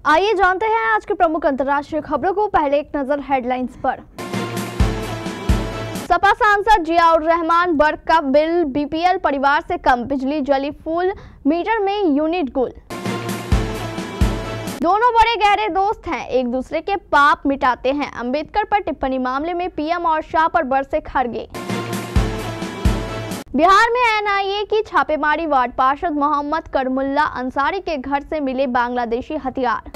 आइए जानते हैं आज के प्रमुख अंतर्राष्ट्रीय खबरों को। पहले एक नजर हेडलाइंस पर। सपा सांसद जियाउर रहमान बर्क का बिल बीपीएल परिवार से कम, बिजली जली फुल मीटर में यूनिट गुल। दोनों बड़े गहरे दोस्त हैं, एक दूसरे के पाप मिटाते हैं। अंबेडकर पर टिप्पणी मामले में पीएम और शाह पर बरसे खड़गे। बिहार में एनआईए की छापेमारी, वार्ड पार्षद मोहम्मद करमुल्ला अंसारी के घर से मिले बांग्लादेशी हथियार।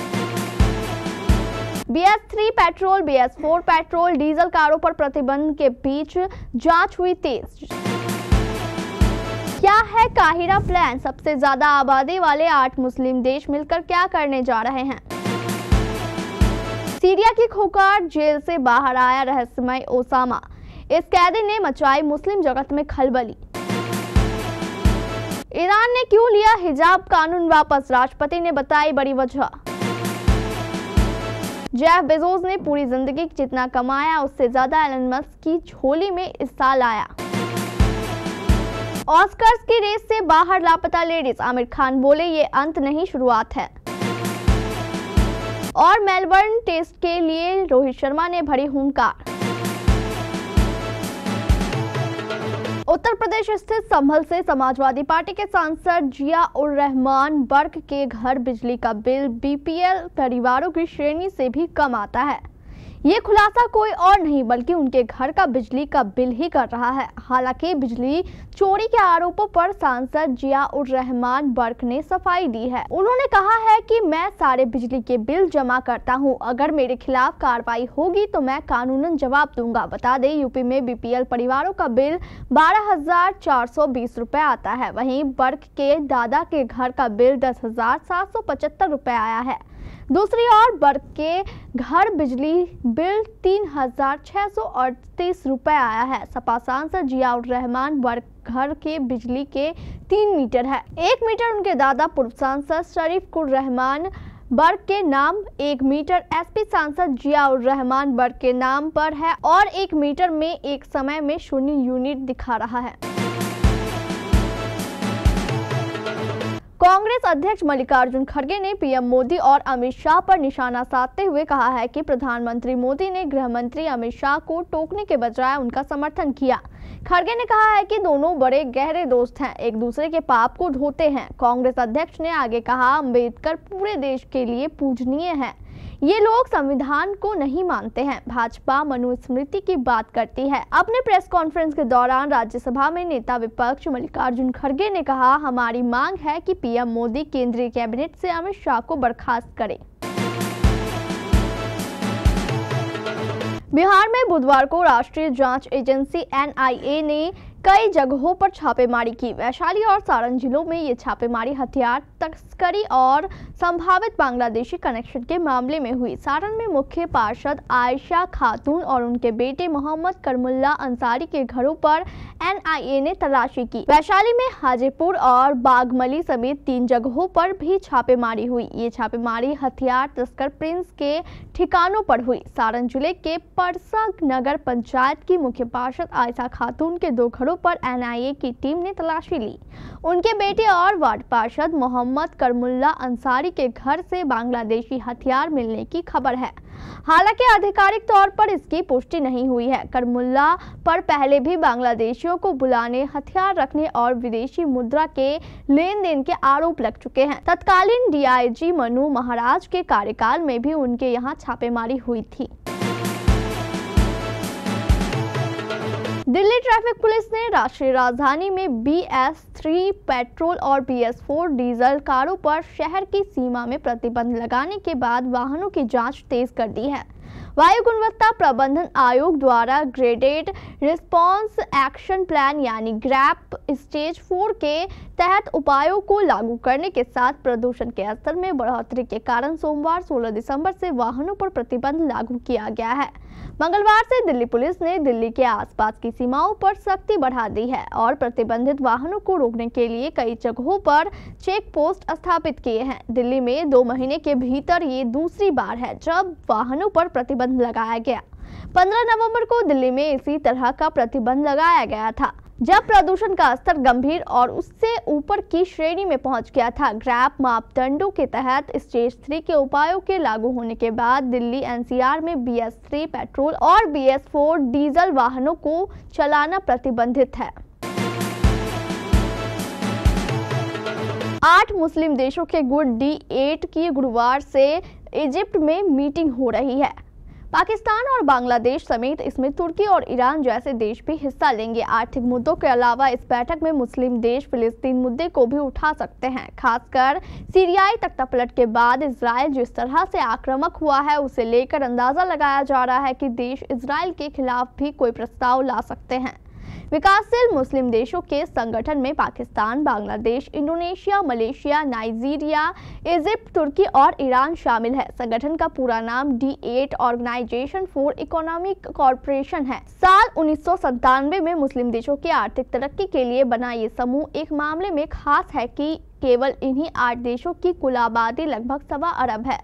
BS3 petrol, BS4 petrol, diesel कारों पर प्रतिबंध के बीच जांच हुई तेज। क्या है काहिरा प्लान? सबसे ज्यादा आबादी वाले 8 मुस्लिम देश मिलकर क्या करने जा रहे हैं? सीरिया की खूंखार जेल से बाहर आया रहस्यमय ओसामा, इस कैदी ने मचाई मुस्लिम जगत में खलबली। ईरान ने क्यों लिया हिजाब कानून वापस? राष्ट्रपति ने बताई बड़ी वजह। जेफ बेजोस ने पूरी जिंदगी जितना कमाया उससे ज्यादा एलन मस्क की झोली में इस साल आया। ऑस्कर्स की रेस से बाहर लापता लेडीज, आमिर खान बोले ये अंत नहीं शुरुआत है। और मेलबर्न टेस्ट के लिए रोहित शर्मा ने भरी हुंकार। उत्तर प्रदेश स्थित संभल से समाजवादी पार्टी के सांसद जियाउर रहमान बर्क के घर बिजली का बिल बीपीएल परिवारों की श्रेणी से भी कम आता है। ये खुलासा कोई और नहीं बल्कि उनके घर का बिजली का बिल ही कर रहा है। हालांकि बिजली चोरी के आरोपों पर सांसद जियाउर रहमान बर्क ने सफाई दी है। उन्होंने कहा है कि मैं सारे बिजली के बिल जमा करता हूं, अगर मेरे खिलाफ कार्रवाई होगी तो मैं कानूनन जवाब दूंगा। बता दें, यूपी में बीपीएल परिवारों का बिल 12,420 रुपए आता है। वहीं बर्क के दादा के घर का बिल 10,775 रुपए आया है। दूसरी ओर बर्क के घर बिजली बिल 3,638 रुपए आया है। सपा सांसद जियाउर रहमान बर्क घर के बिजली के 3 मीटर है। 1 मीटर उनके दादा पूर्व सांसद शरीफुर रहमान बर्क के नाम, 1 मीटर एसपी सांसद जियाउर रहमान बर्क के नाम पर है और 1 मीटर में एक समय में 0 यूनिट दिखा रहा है। कांग्रेस अध्यक्ष मल्लिकार्जुन खड़गे ने पीएम मोदी और अमित शाह पर निशाना साधते हुए कहा है कि प्रधानमंत्री मोदी ने गृह मंत्री अमित शाह को टोकने के बजाय उनका समर्थन किया। खड़गे ने कहा है कि दोनों बड़े गहरे दोस्त हैं, एक दूसरे के पाप को धोते हैं। कांग्रेस अध्यक्ष ने आगे कहा, अंबेडकर पूरे देश के लिए पूजनीय है। ये लोग संविधान को नहीं मानते हैं। भाजपा मनुस्मृति की बात करती है। अपने प्रेस कॉन्फ्रेंस के दौरान राज्यसभा में नेता विपक्ष मल्लिकार्जुन खड़गे ने कहा, हमारी मांग है कि पीएम मोदी केंद्रीय कैबिनेट से अमित शाह को बर्खास्त करें। बिहार में बुधवार को राष्ट्रीय जांच एजेंसी एनआईए ने कई जगहों पर छापेमारी की। वैशाली और सारण जिलों में ये छापेमारी हथियार तस्करी और संभावित बांग्लादेशी कनेक्शन के मामले में हुई। सारण में मुख्य पार्षद आयशा खातून और उनके बेटे मोहम्मद करमुल्ला अंसारी के घरों पर एनआईए ने तलाशी की। वैशाली में हाजीपुर और बागमली समेत 3 जगहों पर भी छापेमारी हुई। ये छापेमारी हथियार तस्कर प्रिंस के ठिकानों पर हुई। सारण जिले के परसा नगर पंचायत की मुख्य पार्षद आयशा खातून के 2 घरों पर एनआईए की टीम ने तलाशी ली। उनके बेटे और वार्ड पार्षद मोहम्मद करमुल्ला अंसारी के घर से बांग्लादेशी हथियार मिलने की खबर है। हालांकि आधिकारिक तौर पर इसकी पुष्टि नहीं हुई है। करमुल्ला पर पहले भी बांग्लादेशियों को बुलाने, हथियार रखने और विदेशी मुद्रा के लेन देन के आरोप लग चुके हैं। तत्कालीन डीआईजी मनु महाराज के कार्यकाल में भी उनके यहाँ छापेमारी हुई थी। दिल्ली ट्रैफिक पुलिस ने राष्ट्रीय राजधानी में BS3 पेट्रोल और BS4 डीजल कारों पर शहर की सीमा में प्रतिबंध लगाने के बाद वाहनों की जांच तेज कर दी है। वायु गुणवत्ता प्रबंधन आयोग द्वारा ग्रेडेड रिस्पांस एक्शन प्लान यानी ग्रैप स्टेज 4 के तहत उपायों को लागू करने के साथ प्रदूषण के स्तर में बढ़ोतरी के कारण सोमवार 16 दिसंबर से वाहनों पर प्रतिबंध लागू किया गया है। मंगलवार से दिल्ली पुलिस ने दिल्ली के आसपास की सीमाओं पर सख्ती बढ़ा दी है और प्रतिबंधित वाहनों को रोकने के लिए कई जगहों पर चेक पोस्ट स्थापित किए हैं। दिल्ली में 2 महीने के भीतर ये दूसरी बार है जब वाहनों पर प्रतिबंध लगाया गया। 15 नवंबर को दिल्ली में इसी तरह का प्रतिबंध लगाया गया था। जब प्रदूषण का स्तर गंभीर और उससे ऊपर की श्रेणी में पहुंच गया था। ग्रैप मापदंडों के तहत स्टेज 3 के उपायों के लागू होने के बाद दिल्ली एनसीआर में BS3 पेट्रोल और BS4 डीजल वाहनों को चलाना प्रतिबंधित है। 8 मुस्लिम देशों के गुट D8 की गुरुवार से इजिप्ट में मीटिंग हो रही है। पाकिस्तान और बांग्लादेश समेत इसमें तुर्की और ईरान जैसे देश भी हिस्सा लेंगे। आर्थिक मुद्दों के अलावा इस बैठक में मुस्लिम देश फिलिस्तीन मुद्दे को भी उठा सकते हैं। खासकर सीरियाई तख्तापलट के बाद इजराइल जिस तरह से आक्रामक हुआ है, उसे लेकर अंदाजा लगाया जा रहा है कि देश इजराइल के खिलाफ भी कोई प्रस्ताव ला सकते हैं। विकासशील मुस्लिम देशों के संगठन में Pakistan, Bangladesh, Indonesia, Malaysia, Nigeria, Egypt, तुर्की और ईरान शामिल है। संगठन का पूरा नाम D8 organisation for economic corporation है। साल 1997 में मुस्लिम देशों की आर्थिक तरक्की के लिए बना ये समूह एक मामले में खास है कि केवल इन्हीं 8 देशों की कुल आबादी लगभग 1.25 अरब है,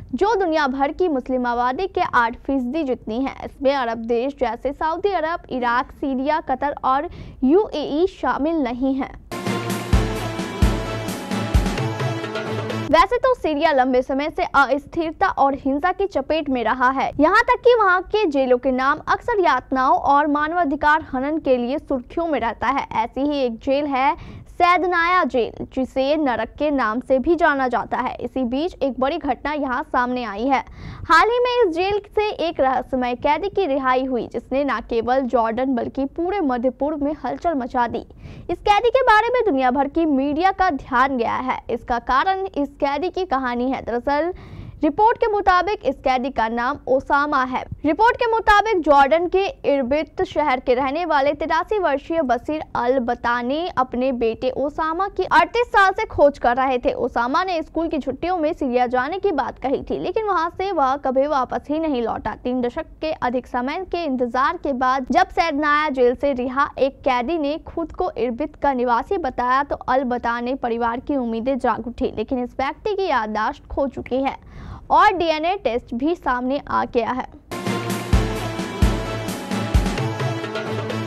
जो दुनिया भर की मुस्लिम आबादी के 8% जितनी है। इसमें अरब देश जैसे सऊदी अरब, इराक, सीरिया, कतर और UAE शामिल नहीं है। वैसे तो सीरिया लंबे समय से अस्थिरता और हिंसा की चपेट में रहा है, यहाँ तक कि वहाँ के जेलों के नाम अक्सर यातनाओं और मानवाधिकार हनन के लिए सुर्खियों में रहता है। ऐसी ही एक जेल है सैदनाया जेल, जिसे नरक के नाम से भी जाना जाता है। इसी बीच एक बड़ी घटना यहाँ सामने आई है। हाल ही में इस जेल से एक रहस्यमय कैदी की रिहाई हुई, जिसने न केवल जॉर्डन बल्कि पूरे मध्य पूर्व में हलचल मचा दी। इस कैदी के बारे में दुनिया भर की मीडिया का ध्यान गया है। इसका कारण इस कैदी की कहानी है। दरअसल रिपोर्ट के मुताबिक इस कैदी का नाम ओसामा है। रिपोर्ट के मुताबिक जॉर्डन के इरबिद शहर के रहने वाले 83 वर्षीय बशीर अल बतानी अपने बेटे ओसामा की 38 साल से खोज कर रहे थे। ओसामा ने स्कूल की छुट्टियों में सीरिया जाने की बात कही थी, लेकिन वहां से वह कभी वापस ही नहीं लौटा। 3 दशक के अधिक समय के इंतजार के बाद जब सैदनाया जेल से रिहा एक कैदी ने खुद को इरबिद का निवासी बताया, तो अल बतानी परिवार की उम्मीदें जाग उठी। लेकिन इस व्यक्ति की याददाश्त खो चुकी है और DNA टेस्ट भी सामने आ गया है।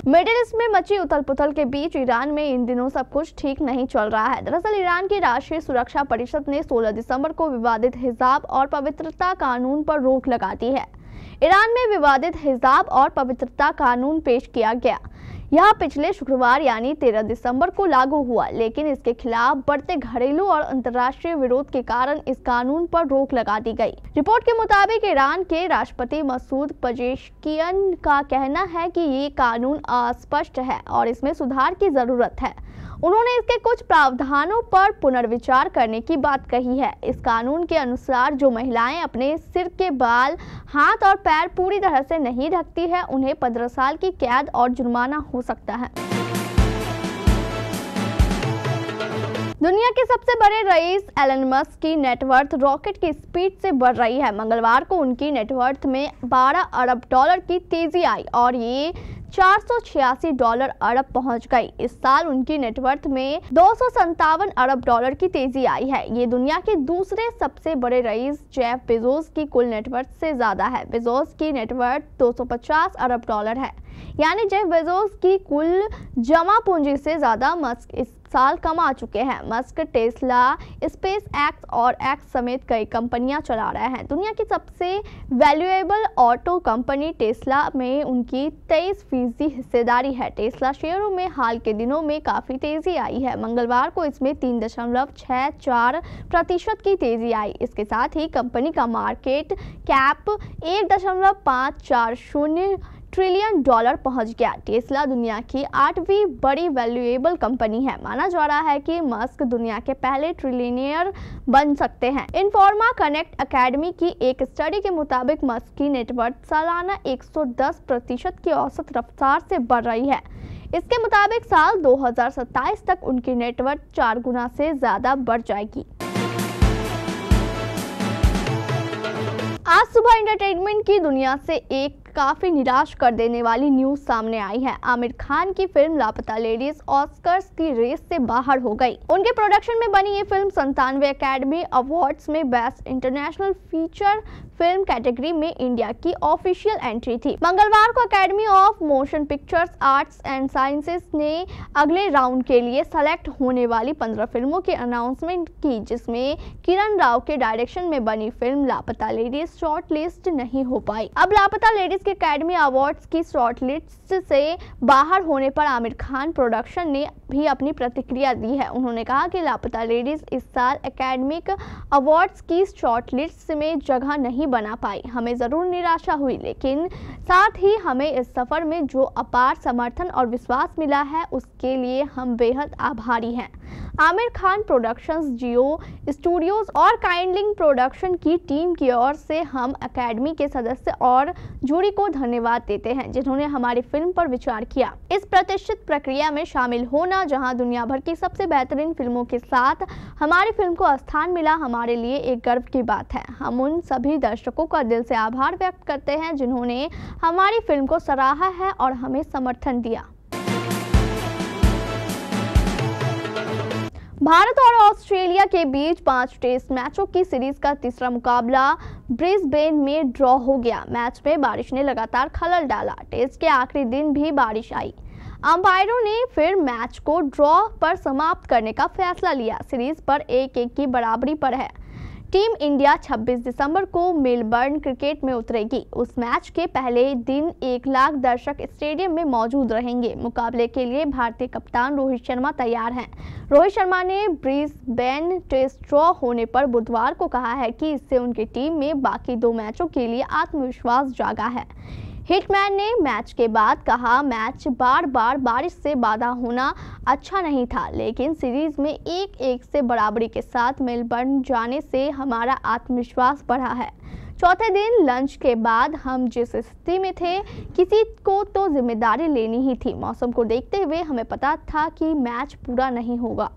मिडिल ईस्ट में मची उथल पुथल के बीच ईरान में इन दिनों सब कुछ ठीक नहीं चल रहा है। दरअसल ईरान की राष्ट्रीय सुरक्षा परिषद ने 16 दिसंबर को विवादित हिजाब और पवित्रता कानून पर रोक लगा दी है। ईरान में विवादित हिजाब और पवित्रता कानून पेश किया गया। यह पिछले शुक्रवार यानी 13 दिसंबर को लागू हुआ, लेकिन इसके खिलाफ बढ़ते घरेलू और अंतर्राष्ट्रीय विरोध के कारण इस कानून पर रोक लगा दी गई। रिपोर्ट के मुताबिक ईरान के राष्ट्रपति मसूद पेजेश्कियन का कहना है कि ये कानून अस्पष्ट है और इसमें सुधार की जरूरत है। उन्होंने इसके कुछ प्रावधानों पर पुनर्विचार करने की बात कही है। इस कानून के अनुसार जो महिलाएं अपने सिर के बाल, हाथ और पैर पूरी तरह से नहीं ढकती है, उन्हें 15 साल की कैद और जुर्माना हो सकता है। दुनिया के सबसे बड़े रईस एलन मस्क की नेटवर्थ रॉकेट की स्पीड से बढ़ रही है। मंगलवार को उनकी नेटवर्थ में 12 अरब डॉलर की तेजी आई और ये $486 अरब पहुंच गई। इस साल उनकी नेटवर्थ में 257 अरब डॉलर की तेजी आई है। ये दुनिया के दूसरे सबसे बड़े रईस जेफ बेजोस की कुल नेटवर्थ से ज्यादा है। बेजोस की नेटवर्थ 250 अरब डॉलर है, यानी जेफ बेजोस की कुल जमा पूंजी से ज्यादा मस्क इस साल कमा चुके हैं। मस्क टेस्ला, स्पेस एक्स और एक्स समेत कई कंपनियां चला रहे हैं। दुनिया की सबसे वैल्यूएबल ऑटो कंपनी टेस्ला में उनकी 23% हिस्सेदारी है। टेस्ला शेयरों में हाल के दिनों में काफी तेजी आई है। मंगलवार को इसमें 3.64% की तेजी आई। इसके साथ ही कंपनी का मार्केट कैप 1.540 ट्रिलियन डॉलर पहुंच गया। टेस्ला दुनिया की 8वीं बड़ी वैल्यूएबल कंपनी है। माना जा रहा है कि मस्क दुनिया के पहले ट्रिलियनियर बन सकते हैं। इन्फॉर्मा कनेक्ट एकेडमी की एक स्टडी के मुताबिक मस्क की नेटवर्थ सालाना 110% की औसत रफ्तार से बढ़ रही है। इसके मुताबिक साल 2027 तक उनकी नेटवर्थ 4 गुना से ज्यादा बढ़ जाएगी। आज सुबह एंटरटेनमेंट की दुनिया से एक काफी निराश कर देने वाली न्यूज सामने आई है। आमिर खान की फिल्म लापता लेडीज ऑस्कर्स की रेस से बाहर हो गई। उनके प्रोडक्शन में बनी ये फिल्म 97वें एकेडमी अवार्ड्स में best international feature film category में इंडिया की ऑफिशियल एंट्री थी। मंगलवार को academy of motion pictures arts and sciences ने अगले राउंड के लिए सेलेक्ट होने वाली 15 फिल्मों की अनाउंसमेंट की, जिसमें किरण राव के डायरेक्शन में बनी फिल्म लापता लेडीज शॉर्ट लिस्ट नहीं हो पाई। अब लापता लेडीज के एकेडमी अवार्ड्स की शॉर्ट लिस्ट से बाहर होने पर आमिर खान प्रोडक्शन ने भी अपनी प्रतिक्रिया दी है। उन्होंने कहा कि लापता लेडीज इस साल एकेडमिक अवार्ड्स की शॉर्ट लिस्ट में जगह नहीं बना पाई। हमें जरूर निराशा हुई, लेकिन साथ ही हमें इस सफर में जो अपार समर्थन और विश्वास मिला है उसके लिए हम बेहद आभारी हैं। आमिर खान प्रोडक्शंस, जियो स्टूडियोज और काइंडलिंग प्रोडक्शन की टीम की ओर से हम एकेडमी के सदस्य और जूरी को धन्यवाद देते हैं, जिन्होंने हमारी फिल्म पर विचार किया। इस प्रतिष्ठित प्रक्रिया में शामिल होना, जहां दुनिया भर की सबसे बेहतरीन फिल्मों के साथ हमारी फिल्म को स्थान मिला, हमारे लिए एक गर्व की बात है। हम उन सभी दर्शकों का दिल से आभार व्यक्त करते हैं जिन्होंने हमारी फिल्म को सराहा है और हमें समर्थन दिया। भारत और ऑस्ट्रेलिया के बीच 5 टेस्ट मैचों की सीरीज का तीसरा मुकाबला ब्रिस्बेन में ड्रॉ हो गया। मैच में बारिश ने लगातार खलल डाला। टेस्ट के आखिरी दिन भी बारिश आई। अंपायरों ने फिर मैच को ड्रॉ पर समाप्त करने का फैसला लिया। सीरीज पर 1-1 की बराबरी पर है। टीम इंडिया 26 दिसंबर को मेलबर्न क्रिकेट में उतरेगी। उस मैच के पहले दिन 1 लाख दर्शक स्टेडियम में मौजूद रहेंगे। मुकाबले के लिए भारतीय कप्तान रोहित शर्मा तैयार हैं। रोहित शर्मा ने ब्रिस्बेन टेस्ट ड्रॉ होने पर बुधवार को कहा है कि इससे उनकी टीम में बाकी 2 मैचों के लिए आत्मविश्वास जागा है। हिटमैन ने मैच के बाद कहा, मैच बार बार बारिश से बाधा होना अच्छा नहीं था, लेकिन सीरीज में 1-1 से बराबरी के साथ मेलबर्न जाने से हमारा आत्मविश्वास बढ़ा है। चौथे दिन लंच के बाद हम जिस स्थिति में थे, किसी को तो जिम्मेदारी लेनी ही थी। मौसम को देखते हुए हमें पता था कि मैच पूरा नहीं होगा।